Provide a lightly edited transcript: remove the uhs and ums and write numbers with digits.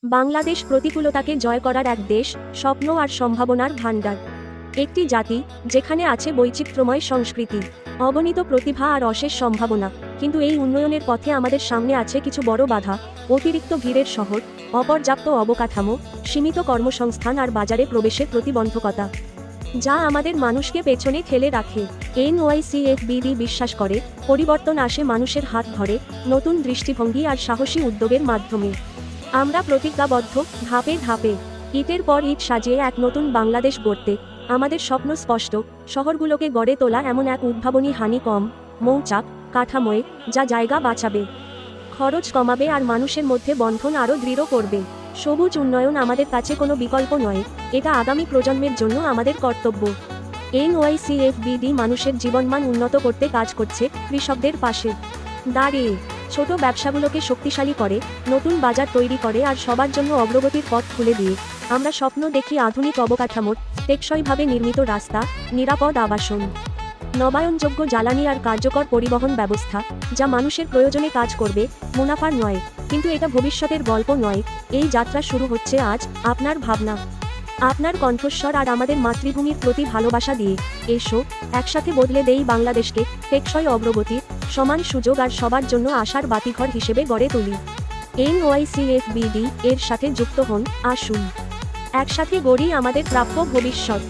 বাংলাদেশ প্রতিকূলতাকে জয় করার এক দেশ, স্বপ্ন আর সম্ভাবনার ভাণ্ডার। একটি জাতি যেখানে আছে বৈচিত্র্যময় সংস্কৃতি, অগণিত প্রতিভা আর অশেষ সম্ভাবনা। কিন্তু এই উন্নয়নের পথে আমাদের সামনে আছে কিছু বড় বাধা: অতিরিক্ত ভিড়ের শহর, অপর্যাপ্ত অবকাঠামো, সীমিত কর্মসংস্থান আর বাজারে প্রবেশের প্রতিবন্ধকতা, যা আমাদের মানুষকে পেছনে ঠেলে রাখে। NYCFBD বিশ্বাস করে, পরিবর্তন আসে মানুষের হাত ধরে, নতুন দৃষ্টিভঙ্গি আর সাহসী উদ্যোগের মাধ্যমে। আমরা প্রতিজ্ঞাবদ্ধ, ধাপে ধাপে, ইটের পর ইট সাজিয়ে এক নতুন বাংলাদেশ গড়তে। আমাদের স্বপ্ন স্পষ্ট: শহরগুলোকে গড়ে তোলা এমন এক উদ্ভাবনী হানিকম মৌচাক কাঠামোয়, যা জায়গা বাঁচাবে, খরচ কমাবে আর মানুষের মধ্যে বন্ধন আরও দৃঢ় করবে। সবুজ উন্নয়ন আমাদের কাছে কোনো বিকল্প নয়, এটা আগামী প্রজন্মের জন্য আমাদের কর্তব্য। NYCFBD মানুষের জীবনমান উন্নত করতে কাজ করছে, কৃষকদের পাশে দাঁড়িয়ে, ছোট ব্যবসাগুলোকে শক্তিশালী করে, নতুন বাজার তৈরি করে আর সবার জন্য অগ্রগতির পথ খুলে দিয়ে। আমরা স্বপ্ন দেখি আধুনিক অবকাঠামোর, টেকসইভাবে নির্মিত রাস্তা, নিরাপদ আবাসন, নবায়নযোগ্য জ্বালানি আর কার্যকর পরিবহন ব্যবস্থা, যা মানুষের প্রয়োজনে কাজ করবে, মুনাফার নয়। কিন্তু এটা ভবিষ্যতের গল্প নয়, এই যাত্রা শুরু হচ্ছে আজ, আপনার ভাবনা, আপনার কণ্ঠস্বর আর আমাদের মাতৃভূমির প্রতি ভালোবাসা দিয়ে। এসো, একসাথে বদলে দেই বাংলাদেশকে, টেকসই অগ্রগতির, সমান সুযোগ আর সবার জন্য আশার বাতিঘর হিসেবে গড়ে তুলি। NYCFBD এর সাথে যুক্ত হন, আসুন একসাথে গড়ি আমাদের প্রাপ্য ভবিষ্যৎ।